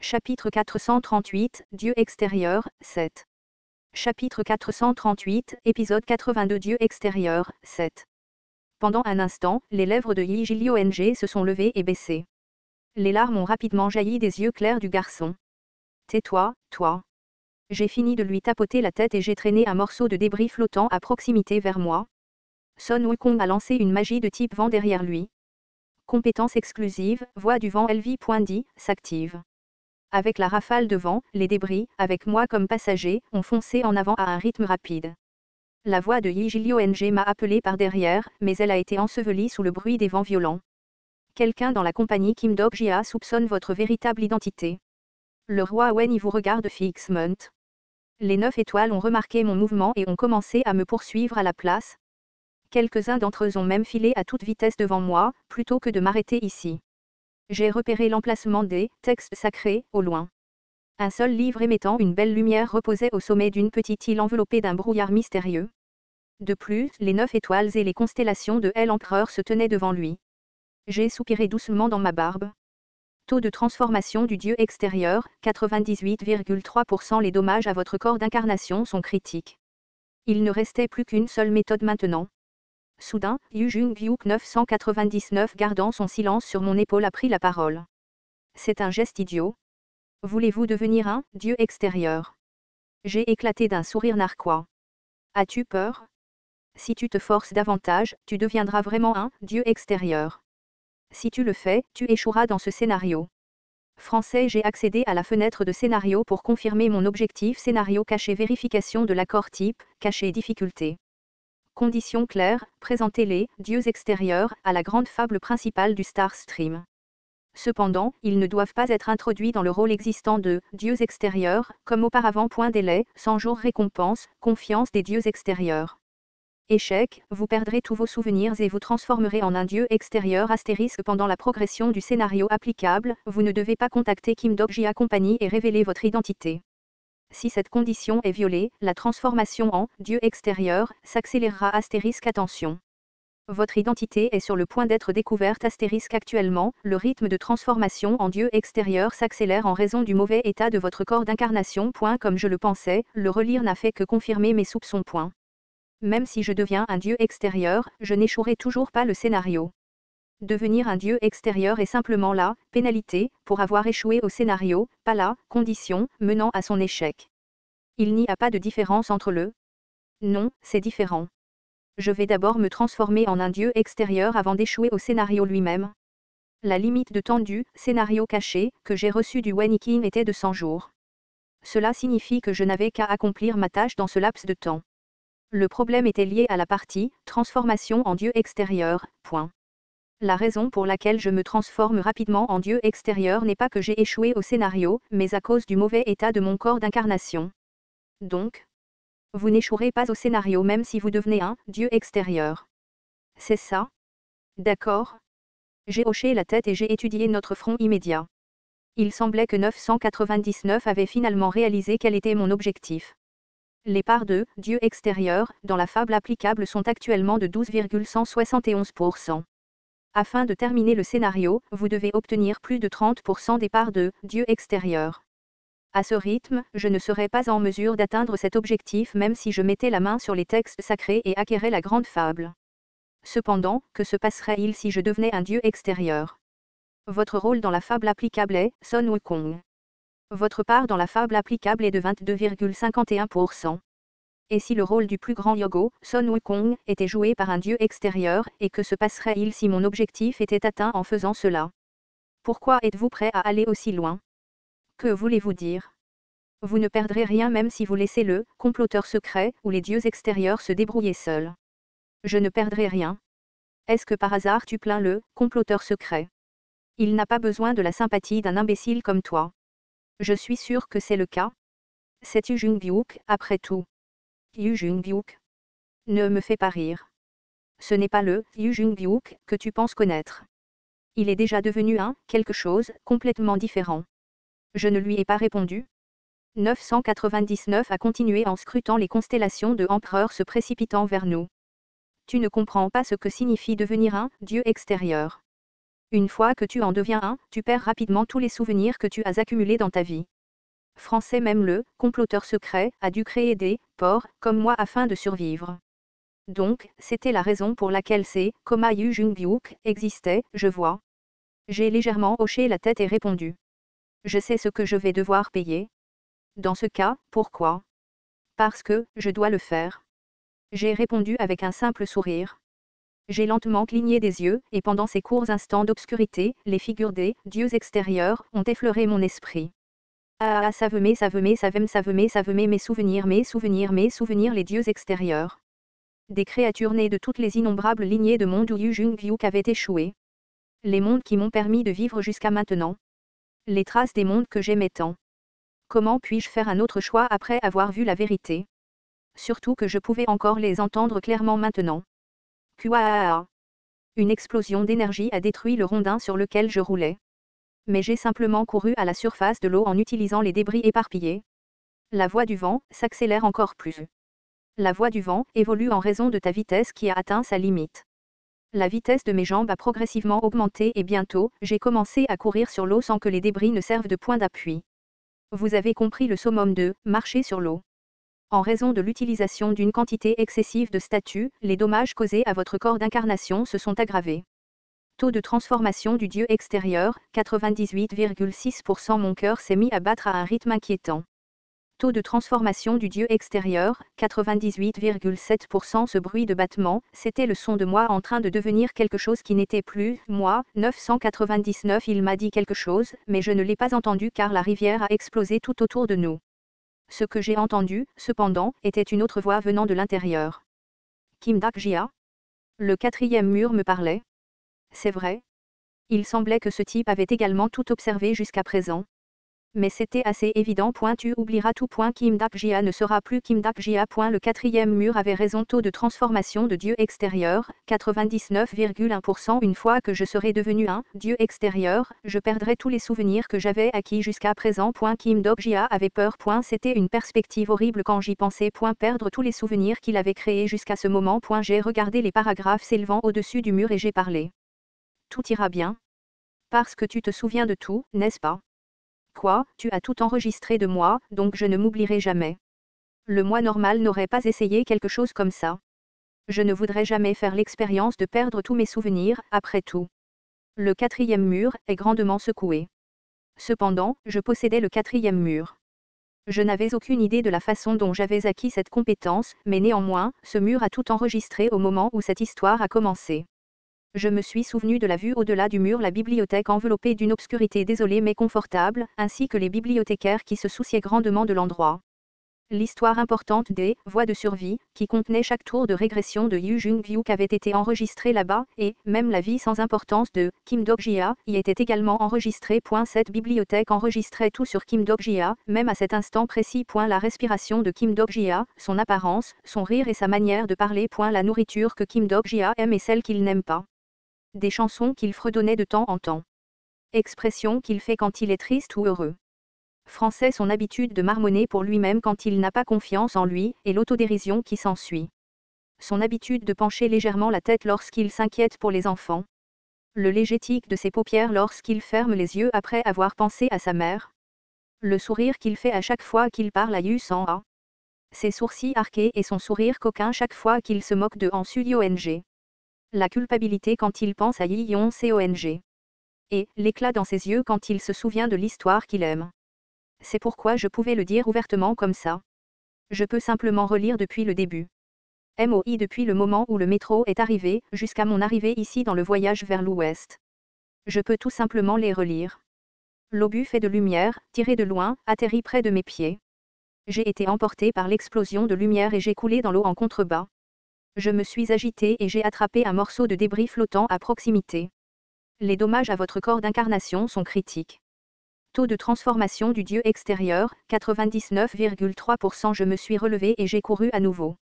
Chapitre 438, Dieu extérieur, 7. Chapitre 438, épisode 82 Dieu extérieur, 7. Pendant un instant, les lèvres de Yi Jiliong se sont levées et baissées. Les larmes ont rapidement jailli des yeux clairs du garçon. Tais-toi, toi. J'ai fini de lui tapoter la tête et j'ai traîné un morceau de débris flottant à proximité vers moi. Sun Wukong a lancé une magie de type vent derrière lui. Compétence exclusive, voix du vent LV.D, s'active. Avec la rafale de vent, les débris, avec moi comme passager, ont foncé en avant à un rythme rapide. La voix de Yi Jiliong m'a appelé par derrière, mais elle a été ensevelie sous le bruit des vents violents. Quelqu'un dans la compagnie Kim Dok-jia soupçonne votre véritable identité. Le roi Wen y vous regarde fixement. Les 9 étoiles ont remarqué mon mouvement et ont commencé à me poursuivre à la place. Quelques-uns d'entre eux ont même filé à toute vitesse devant moi, plutôt que de m'arrêter ici. J'ai repéré l'emplacement des textes sacrés, au loin. Un seul livre émettant une belle lumière reposait au sommet d'une petite île enveloppée d'un brouillard mystérieux. De plus, les 9 étoiles et les constellations de l'empereur se tenaient devant lui. J'ai soupiré doucement dans ma barbe. Taux de transformation du dieu extérieur, 98,3%. Les dommages à votre corps d'incarnation sont critiques. Il ne restait plus qu'une seule méthode maintenant. Soudain, Yu Jung-Gyuk 999 gardant son silence sur mon épaule a pris la parole. C'est un geste idiot. Voulez-vous devenir un dieu extérieur? J'ai éclaté d'un sourire narquois. As-tu peur? Si tu te forces davantage, tu deviendras vraiment un dieu extérieur. Si tu le fais, tu échoueras dans ce scénario. Français. J'ai accédé à la fenêtre de scénario pour confirmer mon objectif. Scénario caché. Vérification de l'accord type, caché. Difficulté. Conditions claires, présenter les dieux extérieurs à la grande fable principale du Star Stream. Cependant, ils ne doivent pas être introduits dans le rôle existant de dieux extérieurs, comme auparavant. Point délai, 100 jours récompense, confiance des dieux extérieurs. Échec, vous perdrez tous vos souvenirs et vous transformerez en un dieu extérieur. Astérisque. Pendant la progression du scénario applicable, vous ne devez pas contacter Kim Dok-jia Company et révéler votre identité. Si cette condition est violée, la transformation en dieu extérieur s'accélérera. Astérisque. Attention. Votre identité est sur le point d'être découverte. Astérisque. Actuellement, le rythme de transformation en dieu extérieur s'accélère en raison du mauvais état de votre corps d'incarnation. Comme je le pensais, le relire n'a fait que confirmer mes soupçons. Même si je deviens un dieu extérieur, je n'échouerai toujours pas le scénario. Devenir un dieu extérieur est simplement la pénalité pour avoir échoué au scénario, pas la condition menant à son échec. Il n'y a pas de différence entre le. Non, c'est différent. Je vais d'abord me transformer en un dieu extérieur avant d'échouer au scénario lui-même. La limite de temps du scénario caché que j'ai reçu du Wenikin était de 100 jours. Cela signifie que je n'avais qu'à accomplir ma tâche dans ce laps de temps. Le problème était lié à la partie transformation en dieu extérieur. La raison pour laquelle je me transforme rapidement en dieu extérieur n'est pas que j'ai échoué au scénario, mais à cause du mauvais état de mon corps d'incarnation. Donc, vous n'échouerez pas au scénario même si vous devenez un dieu extérieur. C'est ça? D'accord. J'ai hoché la tête et j'ai étudié notre front immédiat. Il semblait que 999 avait finalement réalisé quel était mon objectif. Les parts de dieu extérieur dans la fable applicable sont actuellement de 12,171%. Afin de terminer le scénario, vous devez obtenir plus de 30% des parts de dieu extérieur. À ce rythme, je ne serais pas en mesure d'atteindre cet objectif même si je mettais la main sur les textes sacrés et acquérais la grande fable. Cependant, que se passerait-il si je devenais un dieu extérieur? Votre rôle dans la fable applicable est Sun Wukong. Votre part dans la fable applicable est de 22,51%. Et si le rôle du plus grand Yogo, Sun Wukong, était joué par un dieu extérieur, et que se passerait-il si mon objectif était atteint en faisant cela? Pourquoi êtes-vous prêt à aller aussi loin? Que voulez-vous dire? Vous ne perdrez rien même si vous laissez le comploteur secret ou les dieux extérieurs se débrouiller seuls. Je ne perdrai rien. Est-ce que par hasard tu plains le comploteur secret? Il n'a pas besoin de la sympathie d'un imbécile comme toi. Je suis sûr que c'est le cas. C'est Yu Jung-gyuk, après tout. Yu Jung-gyuk. Ne me fais pas rire. Ce n'est pas le Yu Jung-gyuk que tu penses connaître. Il est déjà devenu quelque chose complètement différent. Je ne lui ai pas répondu. 999 a continué en scrutant les constellations de empereurs se précipitant vers nous. Tu ne comprends pas ce que signifie devenir un dieu extérieur. Une fois que tu en deviens un, tu perds rapidement tous les souvenirs que tu as accumulés dans ta vie. Français, même le comploteur secret a dû créer des porcs comme moi afin de survivre. Donc, c'était la raison pour laquelle ces Koma Yu Jung-byuk existaient, je vois. J'ai légèrement hoché la tête et répondu. Je sais ce que je vais devoir payer. Dans ce cas, pourquoi? Parce que, je dois le faire. J'ai répondu avec un simple sourire. J'ai lentement cligné des yeux, et pendant ces courts instants d'obscurité, les figures des dieux extérieurs ont effleuré mon esprit. Ah, savemé, savemé, savem, savemé, savemé, mes souvenirs, les dieux extérieurs. Des créatures nées de toutes les innombrables lignées de mondes où Yu Jung-byuk avait échoué. Les mondes qui m'ont permis de vivre jusqu'à maintenant. Les traces des mondes que j'aimais tant. Comment puis-je faire un autre choix après avoir vu la vérité? Surtout que je pouvais encore les entendre clairement maintenant. Kuaa. Une explosion d'énergie a détruit le rondin sur lequel je roulais. Mais j'ai simplement couru à la surface de l'eau en utilisant les débris éparpillés. La voie du vent s'accélère encore plus. La voie du vent évolue en raison de ta vitesse qui a atteint sa limite. La vitesse de mes jambes a progressivement augmenté et bientôt, j'ai commencé à courir sur l'eau sans que les débris ne servent de point d'appui. Vous avez compris le summum de marcher sur l'eau. En raison de l'utilisation d'une quantité excessive de statues, les dommages causés à votre corps d'incarnation se sont aggravés. Taux de transformation du dieu extérieur, 98,6%. Mon cœur s'est mis à battre à un rythme inquiétant. Taux de transformation du dieu extérieur, 98,7%. Ce bruit de battement, c'était le son de moi en train de devenir quelque chose qui n'était plus moi. 999. Il m'a dit quelque chose, mais je ne l'ai pas entendu car la rivière a explosé tout autour de nous. Ce que j'ai entendu, cependant, était une autre voix venant de l'intérieur. Kim Dak-jia. Le quatrième mur me parlait. C'est vrai. Il semblait que ce type avait également tout observé jusqu'à présent. Mais c'était assez évident. Tu oublieras tout. Kim Dak-jia ne sera plus Kim Dak-jia. Le quatrième mur avait raison. Taux de transformation de dieu extérieur, 99,1%. Une fois que je serai devenu un dieu extérieur, je perdrai tous les souvenirs que j'avais acquis jusqu'à présent. Kim Dak-jia avait peur. C'était une perspective horrible quand j'y pensais. Perdre tous les souvenirs qu'il avait créés jusqu'à ce moment. J'ai regardé les paragraphes s'élevant au-dessus du mur et j'ai parlé. Tout ira bien. Parce que tu te souviens de tout, n'est-ce pas? Quoi, tu as tout enregistré de moi, donc je ne m'oublierai jamais. Le moi normal n'aurait pas essayé quelque chose comme ça. Je ne voudrais jamais faire l'expérience de perdre tous mes souvenirs, après tout. Le quatrième mur est grandement secoué. Cependant, je possédais le quatrième mur. Je n'avais aucune idée de la façon dont j'avais acquis cette compétence, mais néanmoins, ce mur a tout enregistré au moment où cette histoire a commencé. Je me suis souvenu de la vue au-delà du mur, la bibliothèque enveloppée d'une obscurité désolée mais confortable, ainsi que les bibliothécaires qui se souciaient grandement de l'endroit. L'histoire importante des voies de survie, qui contenait chaque tour de régression de Yu Jung-byuk avait été enregistrée là-bas, et même la vie sans importance de Kim Dok-jia y était également enregistrée. Cette bibliothèque enregistrait tout sur Kim Dok-jia, même à cet instant précis. La respiration de Kim Dok-jia, son apparence, son rire et sa manière de parler. La nourriture que Kim Dok-jia aime et celle qu'il n'aime pas. Des chansons qu'il fredonnait de temps en temps. Expressions qu'il fait quand il est triste ou heureux. Français, son habitude de marmonner pour lui-même quand il n'a pas confiance en lui, et l'autodérision qui s'ensuit. Son habitude de pencher légèrement la tête lorsqu'il s'inquiète pour les enfants. Le léger tic de ses paupières lorsqu'il ferme les yeux après avoir pensé à sa mère. Le sourire qu'il fait à chaque fois qu'il parle à Yu Sang-a. Ses sourcils arqués et son sourire coquin chaque fois qu'il se moque de Han Sul-yong. La culpabilité quand il pense à Yi-Yong Cong. Et l'éclat dans ses yeux quand il se souvient de l'histoire qu'il aime. C'est pourquoi je pouvais le dire ouvertement comme ça. Je peux simplement relire depuis le début. MOI depuis le moment où le métro est arrivé, jusqu'à mon arrivée ici dans le voyage vers l'ouest. Je peux tout simplement les relire. L'obus fait de lumière, tiré de loin, atterrit près de mes pieds. J'ai été emporté par l'explosion de lumière et j'ai coulé dans l'eau en contrebas. Je me suis agité et j'ai attrapé un morceau de débris flottant à proximité. Les dommages à votre corps d'incarnation sont critiques. Taux de transformation du dieu extérieur, 99,3%. Je me suis relevé et j'ai couru à nouveau.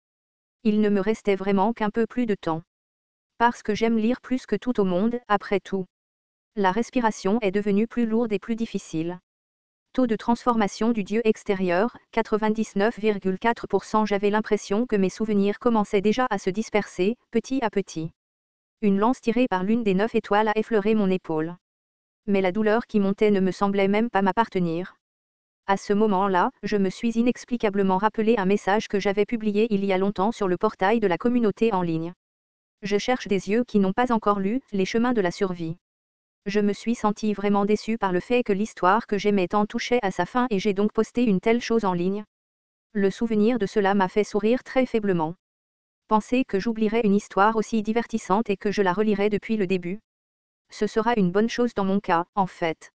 Il ne me restait vraiment qu'un peu plus de temps. Parce que j'aime lire plus que tout au monde, après tout. La respiration est devenue plus lourde et plus difficile. Taux de transformation du dieu extérieur, 99,4%. J'avais l'impression que mes souvenirs commençaient déjà à se disperser, petit à petit. Une lance tirée par l'une des 9 étoiles a effleuré mon épaule. Mais la douleur qui montait ne me semblait même pas m'appartenir. À ce moment-là, je me suis inexplicablement rappelé un message que j'avais publié il y a longtemps sur le portail de la communauté en ligne. Je cherche des yeux qui n'ont pas encore lu Les chemins de la survie. Je me suis senti vraiment déçu par le fait que l'histoire que j'aimais tant touchait à sa fin et j'ai donc posté une telle chose en ligne. Le souvenir de cela m'a fait sourire très faiblement. Penser que j'oublierais une histoire aussi divertissante et que je la relirai depuis le début. Ce sera une bonne chose dans mon cas, en fait.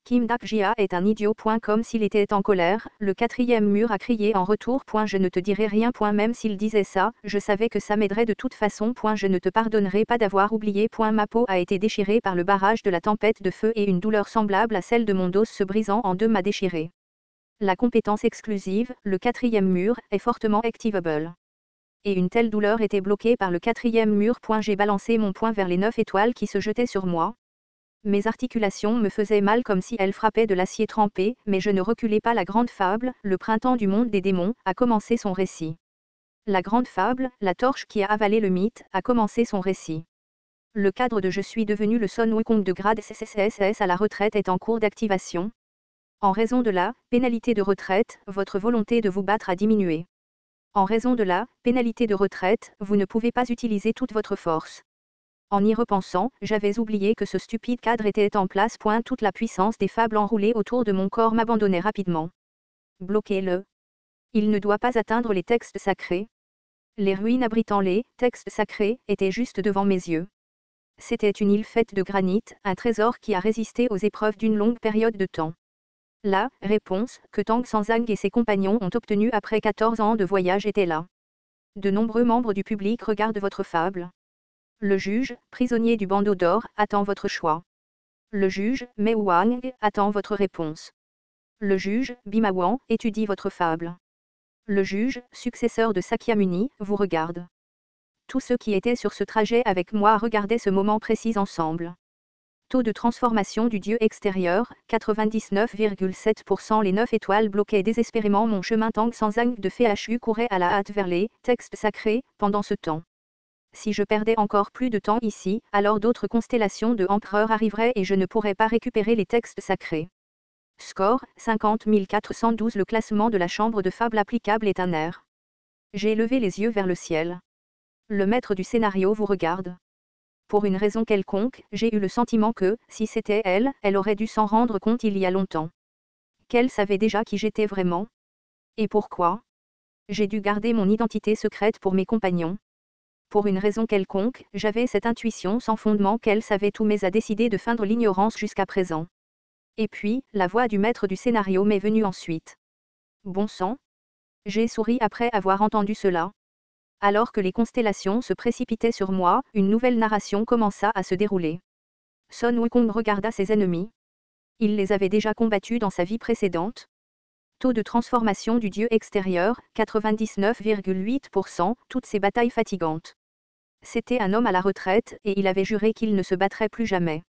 Kim Dak-jia est un idiot. Comme s'il était en colère, le 4e mur a crié en retour. Je ne te dirai rien. Même s'il disait ça, je savais que ça m'aiderait de toute façon. Je ne te pardonnerai pas d'avoir oublié. Ma peau a été déchirée par le barrage de la tempête de feu et une douleur semblable à celle de mon dos se brisant en deux m'a déchiré. La compétence exclusive, le 4e mur, est fortement activable. Et une telle douleur était bloquée par le 4e mur. J'ai balancé mon poing vers les 9 étoiles qui se jetaient sur moi. Mes articulations me faisaient mal comme si elles frappaient de l'acier trempé, mais je ne reculais pas. La grande fable, le printemps du monde des démons, a commencé son récit. La grande fable, la torche qui a avalé le mythe, a commencé son récit. Le cadre de Je suis devenu le Sun Wukong de grade SSSS à la retraite est en cours d'activation. En raison de la pénalité de retraite, votre volonté de vous battre a diminué. En raison de la pénalité de retraite, vous ne pouvez pas utiliser toute votre force. En y repensant, j'avais oublié que ce stupide cadre était en place. Toute la puissance des fables enroulées autour de mon corps m'abandonnait rapidement. Bloquez-le. Il ne doit pas atteindre les textes sacrés. Les ruines abritant les textes sacrés étaient juste devant mes yeux. C'était une île faite de granit, un trésor qui a résisté aux épreuves d'une longue période de temps. La réponse que Tang Sanzang et ses compagnons ont obtenue après 14 ans de voyage était là. De nombreux membres du public regardent votre fable. Le juge, prisonnier du bandeau d'or, attend votre choix. Le juge, Mei Wang, attend votre réponse. Le juge, Bima Wang, étudie votre fable. Le juge, successeur de Sakyamuni, vous regarde. Tous ceux qui étaient sur ce trajet avec moi regardaient ce moment précis ensemble. Taux de transformation du dieu extérieur, 99,7%. Les 9 étoiles bloquaient désespérément mon chemin. Tang Sanzang de Phu courait à la hâte vers les textes sacrés, pendant ce temps. Si je perdais encore plus de temps ici, alors d'autres constellations de empereurs arriveraient et je ne pourrais pas récupérer les textes sacrés. Score, 50 412. Le classement de la chambre de fable applicable est un R. J'ai levé les yeux vers le ciel. Le maître du scénario vous regarde. Pour une raison quelconque, j'ai eu le sentiment que, si c'était elle, elle aurait dû s'en rendre compte il y a longtemps. Qu'elle savait déjà qui j'étais vraiment. Et pourquoi? J'ai dû garder mon identité secrète pour mes compagnons. Pour une raison quelconque, j'avais cette intuition sans fondement qu'elle savait tout mais a décidé de feindre l'ignorance jusqu'à présent. Et puis, la voix du maître du scénario m'est venue ensuite. Bon sang. J'ai souri après avoir entendu cela. Alors que les constellations se précipitaient sur moi, une nouvelle narration commença à se dérouler. Sun Wukong regarda ses ennemis. Il les avait déjà combattus dans sa vie précédente. Taux de transformation du dieu extérieur, 99,8%, toutes ces batailles fatigantes. C'était un homme à la retraite, et il avait juré qu'il ne se battrait plus jamais.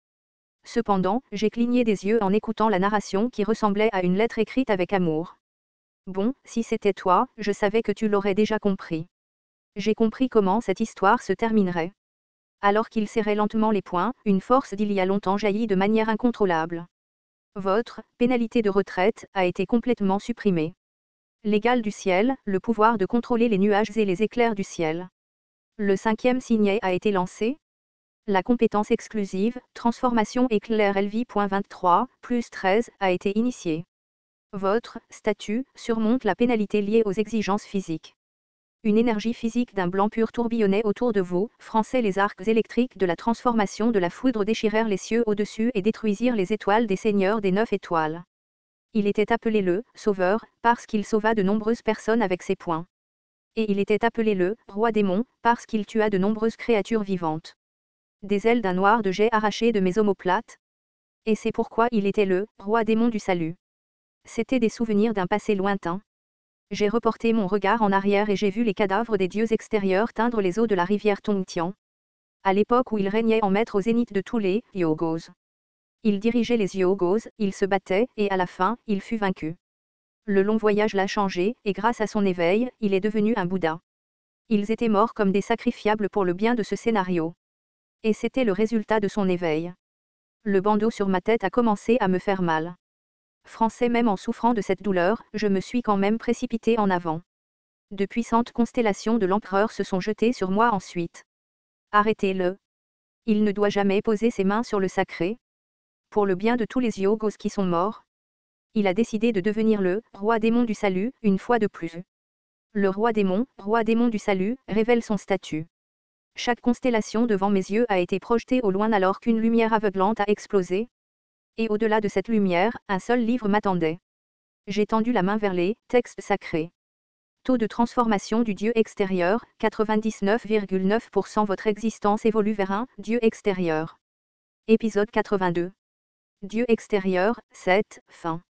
Cependant, j'ai cligné des yeux en écoutant la narration qui ressemblait à une lettre écrite avec amour. Bon, si c'était toi, je savais que tu l'aurais déjà compris. J'ai compris comment cette histoire se terminerait. Alors qu'il serrait lentement les poings, une force d'il y a longtemps jaillit de manière incontrôlable. Votre pénalité de retraite a été complètement supprimée. L'égal du ciel, le pouvoir de contrôler les nuages et les éclairs du ciel. Le 5e signet a été lancé. La compétence exclusive, transformation éclair LV.23, plus 13, a été initiée. Votre statut surmonte la pénalité liée aux exigences physiques. Une énergie physique d'un blanc pur tourbillonnait autour de vous, français les arcs électriques de la transformation de la foudre déchirèrent les cieux au-dessus et détruisirent les étoiles des seigneurs des 9 étoiles. Il était appelé le Sauveur, parce qu'il sauva de nombreuses personnes avec ses poings. Et il était appelé le Roi démon, parce qu'il tua de nombreuses créatures vivantes. Des ailes d'un noir de jet arrachées de mes omoplates. Et c'est pourquoi il était le Roi démon du salut. C'étaient des souvenirs d'un passé lointain. J'ai reporté mon regard en arrière et j'ai vu les cadavres des dieux extérieurs teindre les eaux de la rivière Tongtian. À l'époque où il régnait en maître au zénith de tous les Yogos. Il dirigeait les Yogos, il se battait, et à la fin, il fut vaincu. Le long voyage l'a changé, et grâce à son éveil, il est devenu un Bouddha. Ils étaient morts comme des sacrifiables pour le bien de ce scénario. Et c'était le résultat de son éveil. Le bandeau sur ma tête a commencé à me faire mal. Français, même en souffrant de cette douleur, je me suis quand même précipité en avant. De puissantes constellations de l'empereur se sont jetées sur moi ensuite. Arrêtez-le. Il ne doit jamais poser ses mains sur le sacré. Pour le bien de tous les yogos qui sont morts. Il a décidé de devenir le roi démon du salut, une fois de plus. Le roi démon du salut, révèle son statut. Chaque constellation devant mes yeux a été projetée au loin alors qu'une lumière aveuglante a explosé. Et au-delà de cette lumière, un seul livre m'attendait. J'ai tendu la main vers les textes sacrés. Taux de transformation du Dieu extérieur, 99,9%. Votre existence évolue vers un Dieu extérieur. Épisode 82. Dieu extérieur, 7, fin.